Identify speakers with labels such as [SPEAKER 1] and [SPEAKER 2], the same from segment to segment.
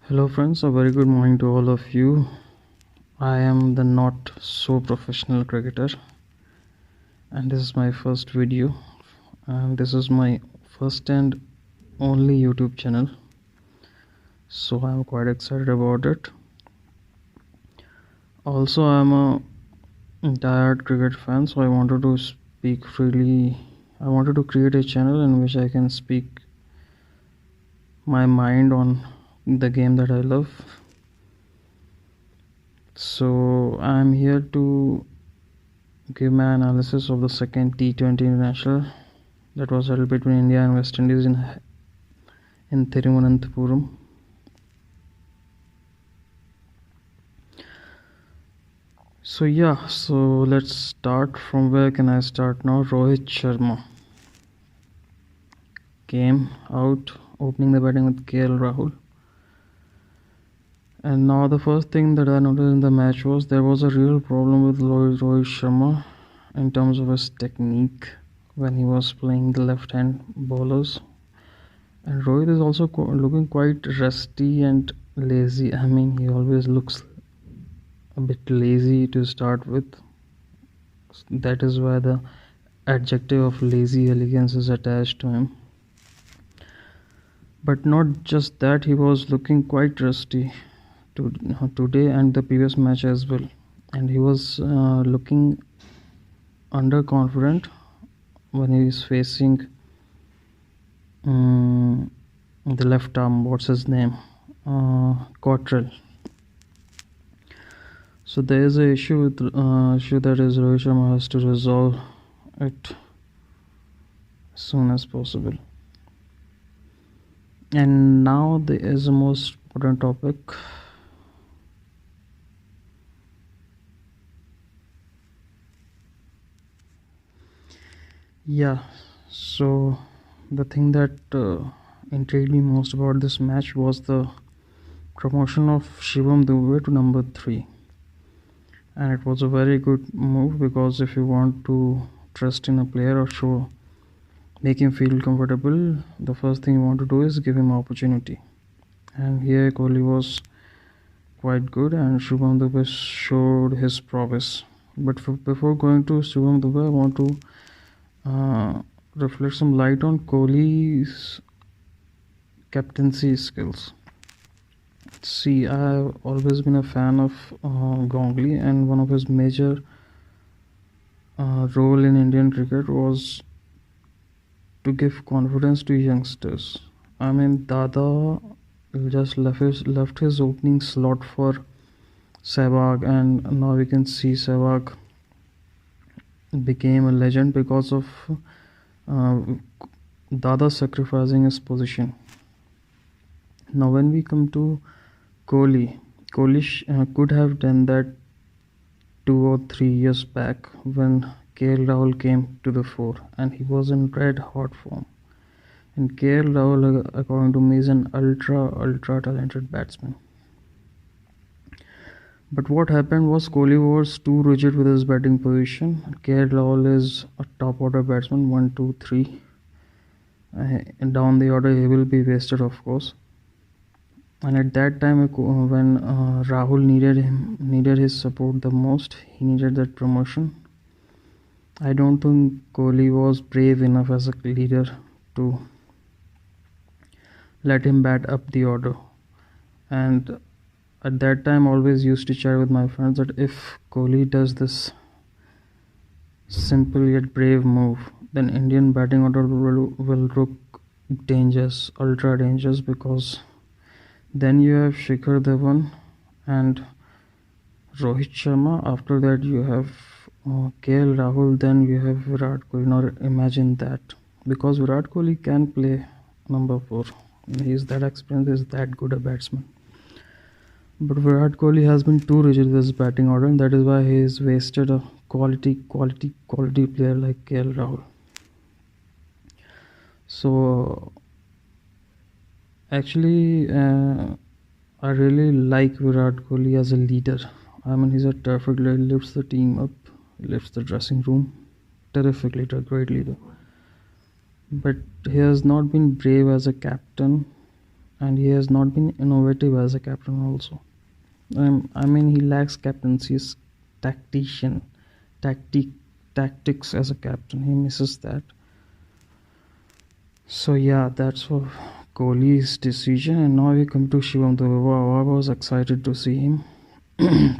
[SPEAKER 1] Hello friends, a very good morning to all of you. I am the not so professional cricketer and this is my first video and this is my first and only YouTube channel. So I'm quite excited about it. Also I'm a diehard cricket fan, so I wanted to speak freely. I wanted to create a channel in which I can speak my mind on the game that I love. So I'm here to give my analysis of the second T20 international that was held between India and West Indies in Thiruvananthapuram. So let's start. From where can I start now? Rohit Sharma came out opening the batting with KL Rahul. And now the first thing that I noticed in the match was there was a real problem with Rohit Sharma in terms of his technique when he was playing the left-hand bowlers. And Rohit is also looking quite rusty and lazy. I mean, he always looks a bit lazy to start with. That is why the adjective of lazy elegance is attached to him. But not just that, he was looking quite rusty today and the previous match as well. And he was looking underconfident when he is facing the left arm. What's his name? Cottrell. So there is an issue that is Rohit Sharma has to resolve it as soon as possible. And now there is the most important topic. So the thing that intrigued me most about this match was the promotion of Shivam Dube to number 3. And it was a very good move, because if you want to trust in a player or make him feel comfortable, the first thing you want to do is give him opportunity. And here Kohli was quite good and Shivam Dube showed his prowess. But before going to Shivam Dube, I want to reflect some light on Kohli's captaincy skills. See, I've always been a fan of Gongli, and one of his major role in Indian cricket was to give confidence to youngsters. I mean, Dada just left his opening slot for Sehwag, and now we can see Sehwag became a legend because of Dada sacrificing his position. Now when we come to Kohli could have done that 2 or 3 years back when KL Rahul came to the fore and he was in red hot form. And KL Rahul, according to me, is an ultra talented batsman. But what happened was Kohli was too rigid with his batting position. KL Rahul is a top order batsman, 1, 2, 3. And down the order he will be wasted, of course. And at that time when Rahul needed his support the most, he needed that promotion, I don't think Kohli was brave enough as a leader to let him bat up the order. And at that time I always used to chat with my friends that if Kohli does this simple yet brave move, then Indian batting order will look dangerous, ultra dangerous, because then you have Shikhar Dhawan and Rohit Sharma. After that you have KL Rahul, then you have Virat Kohli. Now imagine that, because Virat Kohli can play number 4. He is that experienced, is that good a batsman. But Virat Kohli has been too rigid with his batting order, and that is why he has wasted a quality player like KL Rahul. So actually I really like Virat Kohli as a leader. I mean, he's a terrific leader, lifts the team up, lifts the dressing room. Terrific leader, great leader. But he has not been brave as a captain, and he has not been innovative as a captain also. I mean, he lacks captaincy's tactician, tactic, tactics as a captain. He misses that. So yeah, that's for Kohli's decision. And now we come to Shivam Dube. Wow, I was excited to see him.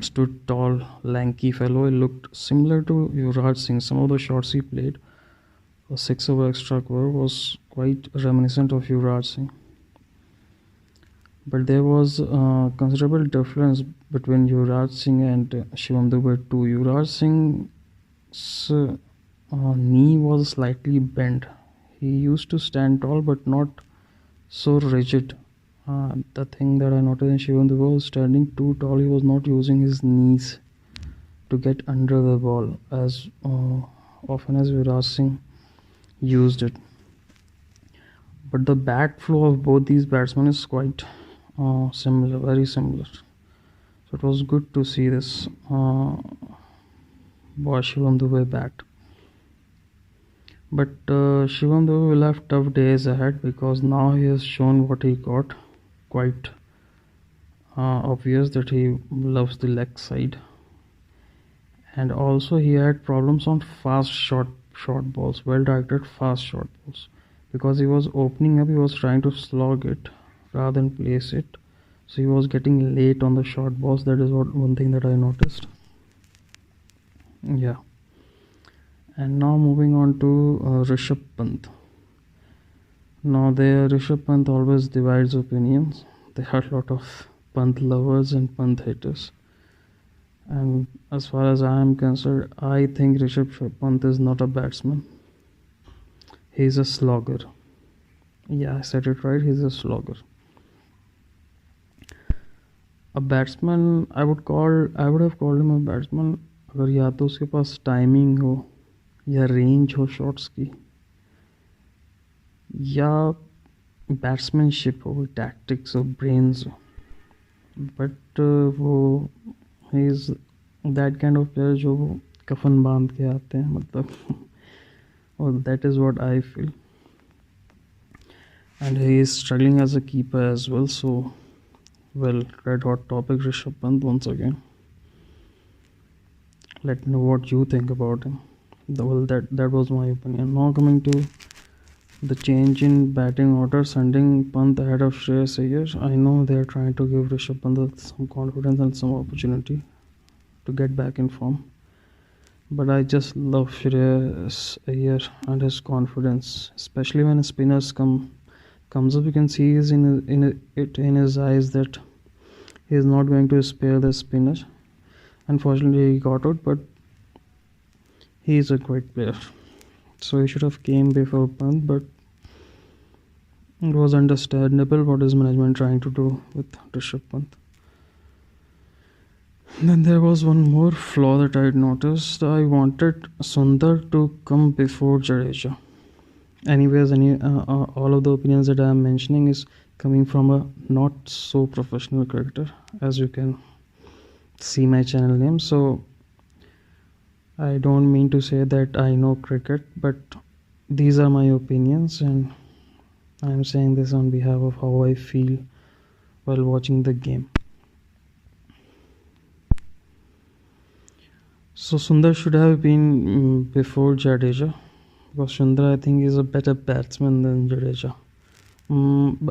[SPEAKER 1] Stood tall, lanky fellow. He looked similar to Yuvraj Singh. Some of the shots he played, a 6 over extra cover, was quite reminiscent of Yuvraj Singh. But there was a considerable difference between Yuvraj Singh and Shivam Dube too. Yuvraj Singh's knee was slightly bent. He used to stand tall but not so rigid. The thing that I noticed in Shivam Dube was standing too tall. He was not using his knees to get under the ball as often as Yuvraj Singh used it. But the bat flow of both these batsmen is quite similar, very similar. So it was good to see this boy Shivam Dube bat. But Shivam Dube will have tough days ahead because now he has shown what he got. Quite obvious that he loves the leg side, and also he had problems on fast short balls, well directed fast short balls, because he was opening up. He was trying to slog it rather than place it, so he was getting late on the short balls. That is one thing that I noticed. Yeah. And now moving on to Rishabh Pant. Now there, Rishabh Pant always divides opinions. There are a lot of Pant lovers and Pant haters. And as far as I am concerned, I think Rishabh Pant is not a batsman. He's a slogger. Yeah, I said it right. He's a slogger. A batsman, I would have called him a batsman अगर या तो उसके पास timing हो या range हो shots की, या बैट्समैनशिप हो, टैक्टिक्स हो, ब्रेन्स हो. बट वो he is that kind of player जो कफन बांध के आते हैं, मतलब, और that is what I feel. And he is struggling as a keeper as well. So, well, red hot topic, Rishabh Pant once again. Let me know what you think about him. That was my opinion. Now coming to the change in batting order, sending Pant ahead of Shreyas Iyer. I know they are trying to give Rishabh Pant some confidence and some opportunity to get back in form. But I just love Shreyas Iyer and his confidence, especially when spinners comes up. You can see in his eyes that he is not going to spare the spinner. Unfortunately, he got out, but he is a great player. So he should have came before Pant, but it was understandable what is management trying to do with Rishabh Pant. Then there was one more flaw that I noticed. I wanted Sundar to come before Jadeja. Anyways, all of the opinions that I am mentioning is coming from a not so professional cricketer, as you can see my channel name. So I don't mean to say that I know cricket, but these are my opinions, and I am saying this on behalf of how I feel while watching the game. So Sundar should have been before Jadeja, because Sundar, I think, is a better batsman than Jadeja,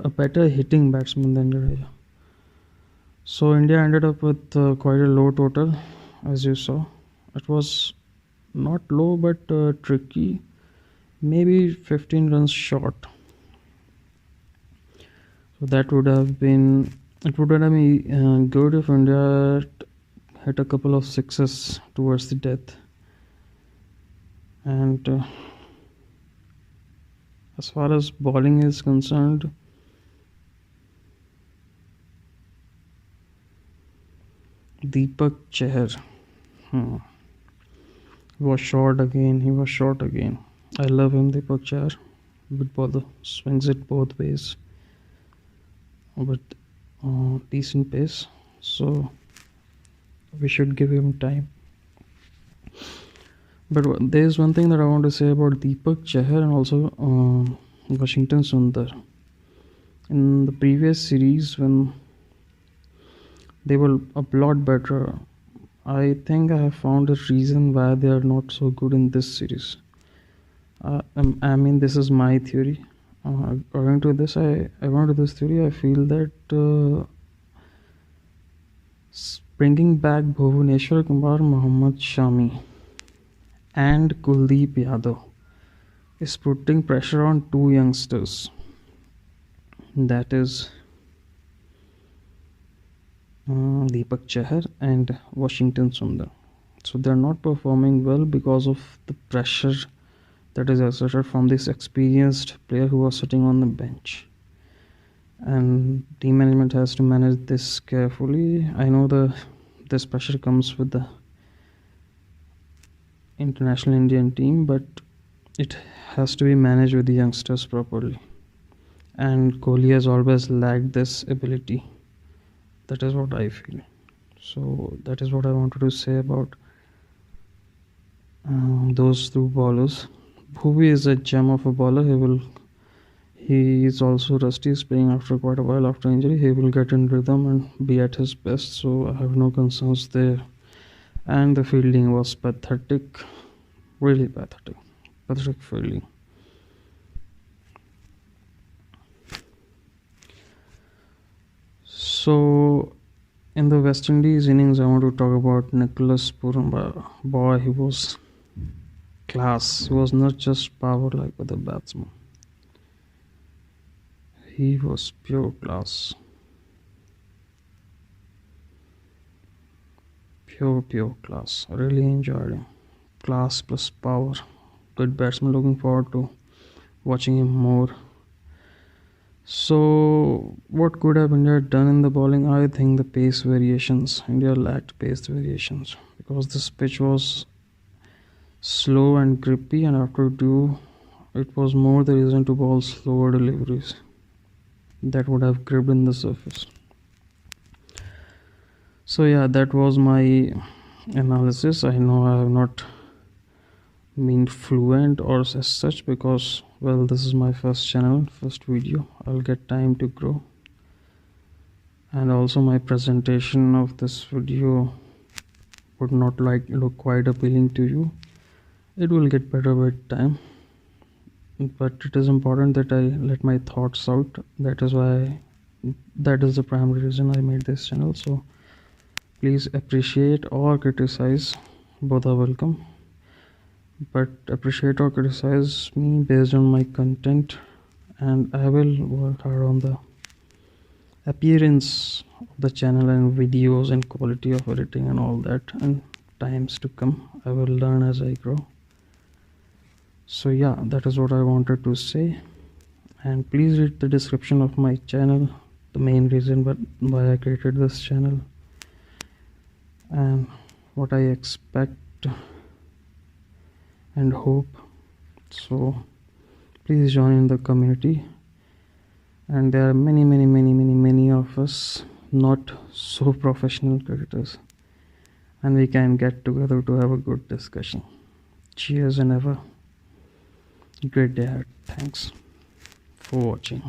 [SPEAKER 1] a better hitting batsman than Jadeja. So India ended up with quite a low total, as you saw. It was not low, but tricky, maybe 15 runs short. So that would have been, it would have been good if India hit a couple of sixes towards the death. And as far as bowling is concerned, Deepak Chahar, he was short again. I love him, Deepak Chahar, with swings it both ways with decent pace. So we should give him time. But there is one thing that I want to say about Deepak Chahar and also Washington Sundar. in the previous series when they were a lot better. I think I have found a reason why they are not so good in this series. I mean, this is my theory. According to this theory, I feel that bringing back Bhuvaneshwar Kumar, Mohammad Shami, and Kuldeep Yadav is putting pressure on two youngsters. That is Deepak Chahar and Washington Sundar. So they're not performing well because of the pressure that is exerted from this experienced player who was sitting on the bench. And team management has to manage this carefully. I know this pressure comes with the international Indian team, but it has to be managed with the youngsters properly. And Kohli has always lacked this ability. That is what I feel. So that is what I wanted to say about those two bowlers. Bhuvi is a gem of a bowler. He is also rusty. He's playing after quite a while after injury. He will get in rhythm and be at his best. So I have no concerns there. And the fielding was pathetic, really pathetic fielding. So in the West Indies innings, I want to talk about Nicholas Puramba. Boy, he was class. He was not just power like other batsmen. He was pure class. Pure class. I really enjoyed him. Class plus power. Good batsman. Looking forward to watching him more. So what could have India done in the bowling? I think the pace variations. India lacked pace variations because this pitch was slow and grippy, and after due, it was more the reason to bowl slower deliveries that would have gripped in the surface. So yeah, that was my analysis. I know I have not been fluent or as such because, well, this is my first channel, first video. I'll get time to grow, and also my presentation of this video would not look quite appealing to you. It will get better with time, but it is important that I let my thoughts out. That is the primary reason I made this channel. So please appreciate or criticize, both are welcome, but appreciate or criticize me based on my content, and I will work hard on the appearance of the channel and videos and quality of editing and all that, and times to come I will learn as I grow. So yeah, that is what I wanted to say, and please read the description of my channel, the main reason why I created this channel and what I expect and hope. So please join in the community, and there are many of us not so professional cricketers, and we can get together to have a good discussion. Cheers and have a great day ahead. Thanks for watching.